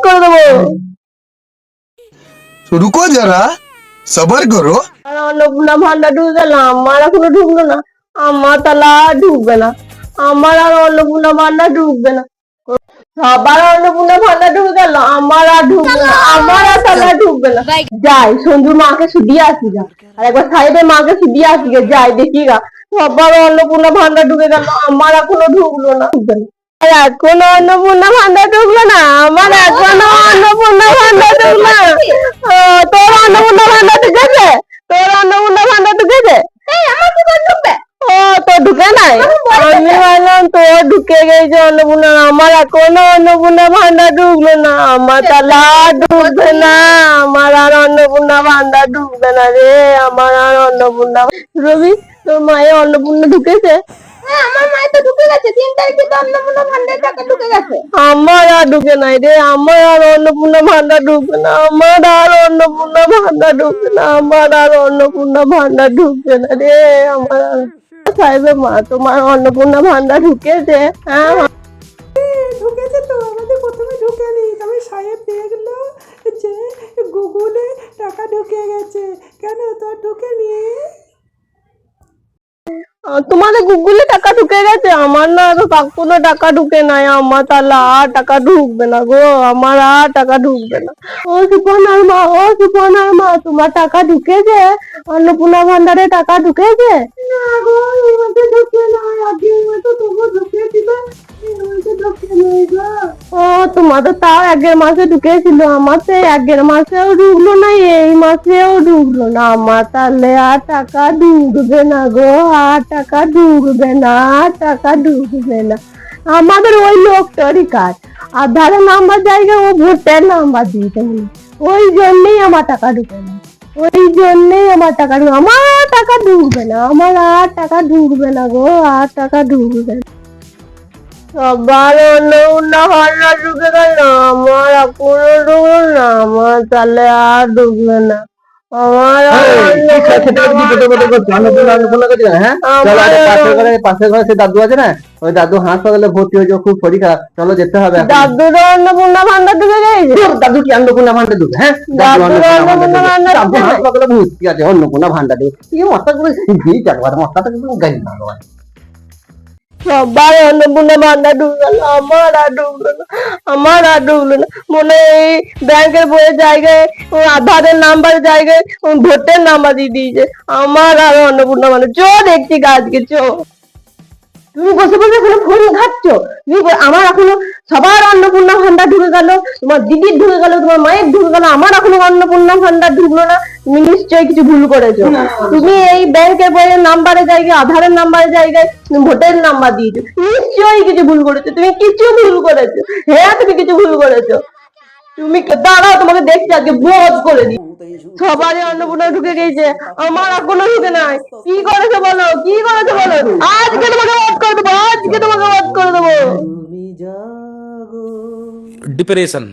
করে দেবো। रुको जरा सबर करो। অন্নপূর্ণা ভান্ডার ঢুকে গেল, আমার এখনো ঢুকলো না। আমার তাহলে আর ঢুকবে না, আমার আর অন্নপূর্ণা ভান্ডার ঢুকবে না। সবার অন্নপূর্ণা ভান্ডার ঢুকে গেল, আমার আর ঢুকবে না, আমার আর তাহলে আর ঢুকবে না। যাই সঞ্জুর মাকে শুধিয়ে আসি গা, আর একবার সাহেবের মাকে শুধিয়ে আসি গে, যাই দেখি গা। সবার অন্নপূর্ণা ভান্ডার ঢুকে গেল, আমার এখনো ঢুকলো না, ঢুকবে না। এখনো অন্নপূর্ণা ভান্ডার ঢুকলো না, আমার এখনো অন্নপূর্ণা ভান্ডার ঢুকলো না। তোর অন্নপূর্ণা ভান্ডার ঢুকেছে, তোর অন্নপূর্ণা ভান্ডার ঢুকেছে। আমার কি করে ঢুকবে? ও তো ঢুকে নাই, আমি ভাবলাম তোর ঢুকে গেছে অন্নপূর্ণা, আমার এখনো অন্নপূর্ণা ভান্ডার ঢুকলো না, আমার তাহলে আর ঢুকবে না, আমার আর অন্নপূর্ণা ভান্ডার ঢুকবে না রে, আমার আর অন্নপূর্ণা। রবি, তোর মায়ের অন্নপূর্ণা ঢুকেছে? আমার মায়ের তো ঢুকে গেছে, 3 তারিখে তো অন্নপূর্ণা ভান্ডার টাকা ঢুকে গেছে। আমার আর ঢুকে নাই রে, আমার আর অন্নপূর্ণা ভান্ডার ঢুকবে না, আমার আর অন্নপূর্ণা ভান্ডার ঢুকবে না, আমার আর অন্নপূর্ণা ভান্ডার ঢুকবে না রে, আমার আর। সাহেবের মা, তোমার অন্নপূর্ণা ভান্ডার ঢুকেছে? হ্যাঁ ঢুকেছে তো, আমাদের প্রথমে ঢুকেনি, তবে সাহেব দেখলো যে গুগলে টাকা ঢুকে গেছে। কেন তোর ঢুকেনি? তোমাদের গুগলে টাকা ঢুকে গেছে, আমার না তো কোনো টাকা ঢুকে নাই, আমার তাহলে আর টাকা ঢুকবে না গো, আমার আর টাকা ঢুকবে না। ও সুপর্ণার মা, ও সুপর্ণার মা, তোমার টাকা ঢুকেছে? অন্নপূর্ণা ভান্ডারে টাকা ঢুকেছে? না গো, এই মাসে ঢুকে নাই, আগের মাসে তবু ঢুকেছিল, এই মাসে ঢুকে নাই গো। ও তোমাদের তাও আগের মাসে ঢুকেছিল, আমার তো আগের মাসেও ঢুকলো না, এই মাসেও ঢুকলো না, আমার তাহলে আর টাকা ঢুকবে না গো, আর টাকা ঢুকবে না, আর টাকা ঢুকবে না। আমাদের ওই লোকটারই কাজ, আধারের নাম্বার জায়গায় ও ভোটের নাম্বার দিয়েছে, ওই জন্যই আমার টাকা ঢুকে না, ওই জন্যই আমার টাকা ঢুকবে, আমার টাকা ঢুকবে না, আমার আর টাকা ঢুকবে না গো, আর টাকা ঢুকবে না। সবার অন্নপূর্ণা ভান্ডার ঢুকে গেল, আমার এখনো ঢুকলো না, আমার তাহলে আর ঢুকবে না, আমার পাশের ঘরে সে দাদু আছে না, ওই দাদু হাসপাতালে ভর্তি হয়েছে, খুব শরীর খারাপ, চলো যেতে হবে। দাদুর অন্নপূর্ণা ভান্ডার ঢুকে গেছে? দাদু কি অন্নপূর্ণা ভান্ডার ঢুকে? হ্যাঁ, দাদু হাসপাতালে ভর্তি আছে, অন্নপূর্ণা ভান্ডার ঢুকে কি মশলা করে মশলাটা কিন্তু গাড়ি না। সবার অন্নপূর্ণা ভান্ডার ঢুকে গেল, আমার আর ঢুকলো না, আমার আর ঢুকলো না। মনে হয় এই ব্যাংকের বইয়ের জায়গায় আধারের নাম্বার জায়গায় ভোটের নাম্বার দিয়ে দিয়েছে, আমার আর অন্নপূর্ণা ভান্ডার। চো দেখছি আজকে, চো। তুমি বসে বসে এখানে ফোন ঘাটছো, আমার এখনো সবার অন্নপূর্ণা ভান্ডার ঢুকে গেল, তোমার দিদির ঢুকে গেল, তোমার মায়ের ঢুকে গেল, আমার এখনো অন্নপূর্ণা ভান্ডার ঢুকলো না। তুমি নিশ্চয়ই কিছু ভুল করেছো, তুমি এই ব্যাংকের বইয়ের নাম্বারের জায়গায় আধারের নাম্বারের জায়গায় ভোটের নাম্বার দিয়েছো, নিশ্চয়ই কিছু ভুল করেছো, তুমি কিছু ভুল করেছো, হ্যাঁ তুমি কিছু ভুল করেছো। তুমি দাঁড়াও, তোমাকে দেখছি আজকে বোধ করে দিই। সবারই অন্নপূর্ণা ঢুকে গেছে, আমার এখনো ঢুকে নাই। কি করেছো বলো, কি করেছো বলো, আজকে তোমাকে ওয়াট করে দেবো, আজকে তোমাকে ওয়াট করে দেবো। डिप्रेशन